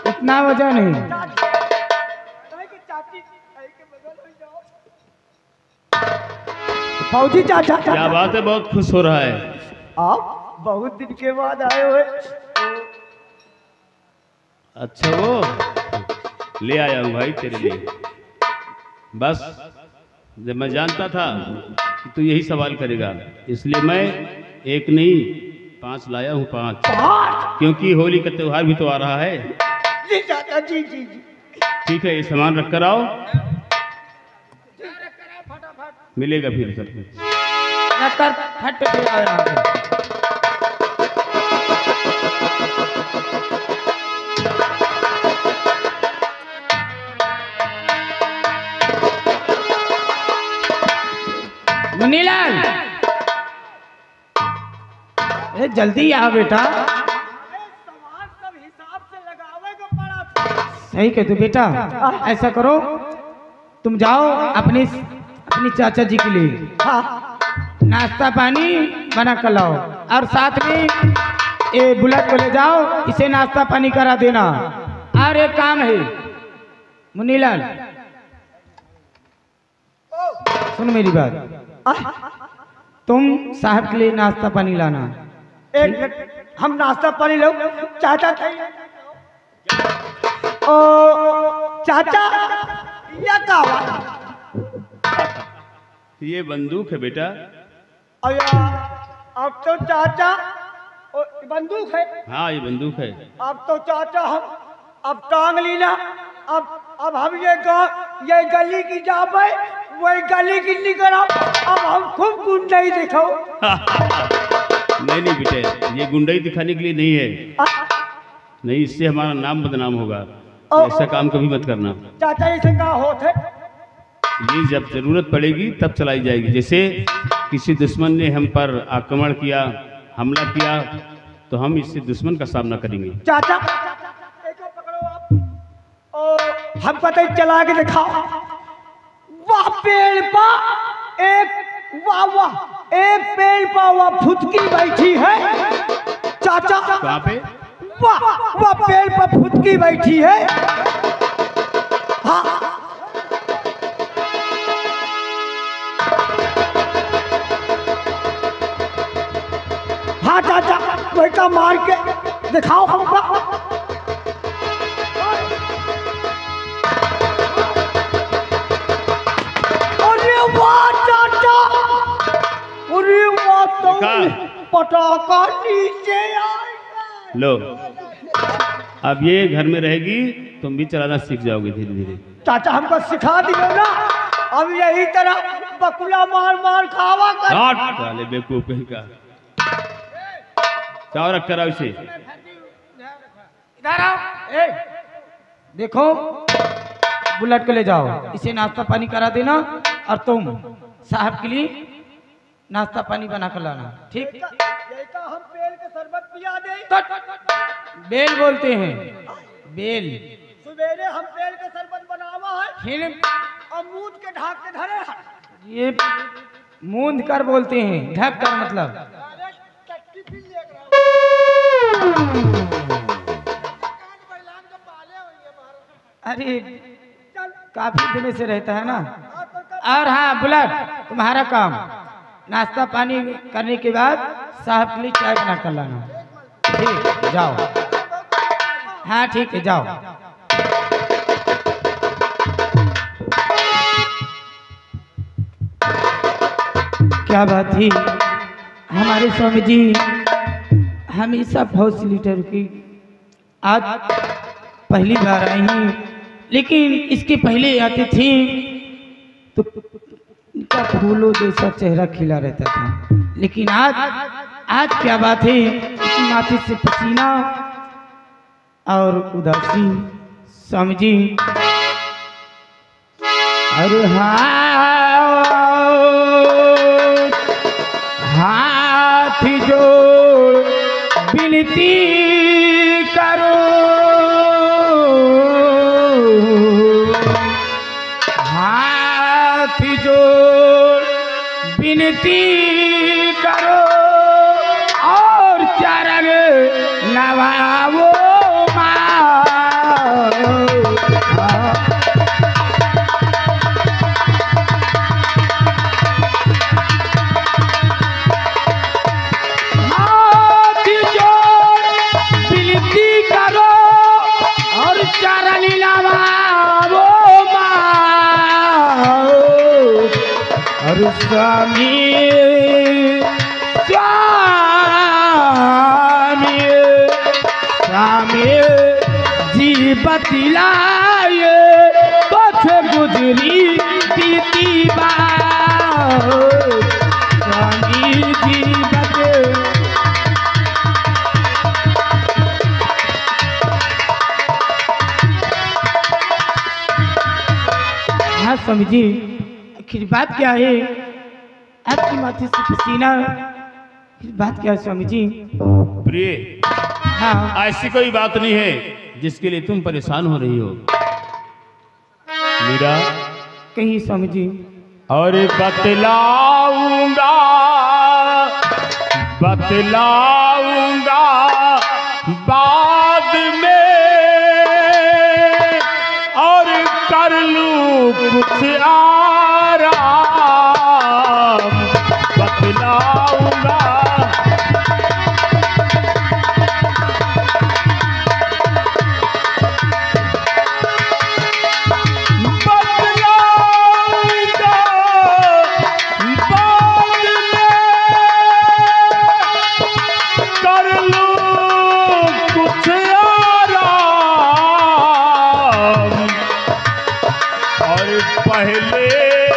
इतना वजन है। फौजी चाचा क्या बात है, बहुत खुश हो रहा है। आप बहुत दिन के बाद आए हुए। अच्छा वो ले आया हूँ भाई तेरे लिए। बस जब मैं जानता था कि तू यही सवाल करेगा, इसलिए मैं एक नहीं 5 लाया हूँ, 5, क्योंकि होली का त्योहार भी तो आ रहा है। जी चाचा जी जी जी। ठीक है, ये सामान रख कर आओ, मिलेगा फिर सब कुछ। रखकर फट से आओ यहाँ पे। मुनीलाल, ए जल्दी आओ बेटा। सामान सब हिसाब से लगावे को पड़ा था। सही कहते बेटा, ऐसा करो तुम जाओ अपनी चाचा जी के लिए नाश्ता पानी बना कर लाओ और साथ में ये बुलेट को ले जाओ, इसे नाश्ता पानी करा देना। और एक काम है मुनीलाल, सुन मेरी बात, तुम साहब के लिए नाश्ता पानी लाना। एक मिनट, हम नाश्ता पानी लो। चाचा ओ चाचा या का ये बंदूक है बेटा। अया अब तो चाचा बंदूक है। हाँ ये बंदूक है। अब तो चाचा हम अब टांग लीना। अब हम ये गली की जाबे वही गली की निकल। अब हम खूब गुंडाई दिखाओ। नहीं नहीं बेटे, ये गुंडाई दिखाने के लिए नहीं है, नहीं, इससे हमारा नाम बदनाम होगा। ऐसा काम कभी मत करना। चाचा इसे कहा होते, ये जब जरूरत पड़ेगी तब चलाई जाएगी। जैसे किसी दुश्मन ने हम पर आक्रमण किया, हमला किया, तो हम इससे दुश्मन का सामना करेंगे। चाचा एक पकड़ो आप। ओ हम पता ही चला के दिखाओ। वाह पेड़ पा एक वाह एक पेड़ पा वह फुदकी बैठी है। चाचा कहाँ पे? वाह पेड़ पर फुदकी बैठी है। हाँ हाँ चाचा वही का मार के दिखाओ हमका। अरे वाह चाचा, अरे वाह तो पटाखा नीचे आएगा। लो, अब ये घर में रहेगी, तुम भी चलाना सीख जाओगे धीरे धीरे। चाचा हमको सिखा दियो ना, अब यही तरह बकुला मार मार खावा कर। साले बेवकूफ कहीं का। चाव रख कर आओ इसे। इधर आओ। ए, देखो बुलेट को ले जाओ, इसे नाश्ता पानी करा देना और तुम साहब के लिए नाश्ता पानी बना कर लाना। ठीक? यही का हम पेड़ के शरबत पिया दे। बेल बोलते हैं, बेल। सवेरे हम पेड़ के शरबत बनावा है, फिर और मूंद के ढाक के धरे है। ये मूंद कर बोलते हैं, ढक कर मतलब। अरे काफी दिन से रहता है ना। और हाँ बुलेट, तुम्हारा काम नाश्ता पानी करने के बाद साहब के लिए चाय बना कर लाना। ठीक, जाओ। हाँ ठीक है, जाओ। क्या बात थी हमारे स्वामी जी, हमेशा फौज लीडर की आज पहली बार आई हैं, लेकिन इसके पहले आते थे तो इनका फूलों जैसा चेहरा खिला रहता था, लेकिन आज क्या बात है, इनकी माथे से पसीना और उदासी। स्वामी जी अरे हाथ जोड़ विनती करो, हाथ जोड़ विनती करो और चरण नवाओ स्वामी स्वामी स्वामी जी बतलाए पथ गुजरी बीती बात, स्वामी जी हाँ स्वामी जी, आखिर बात क्या है? आपकी माथे से पसीना, बात क्या है स्वामी जी? प्रिय, हाँ ऐसी कोई बात नहीं है जिसके लिए तुम परेशान हो रही हो मीरा। कहीं स्वामी जी। और बतलाऊंगा बतलाऊंगा बाद में, और कर लूं कुछ आराम, बतलाऊंगा पहले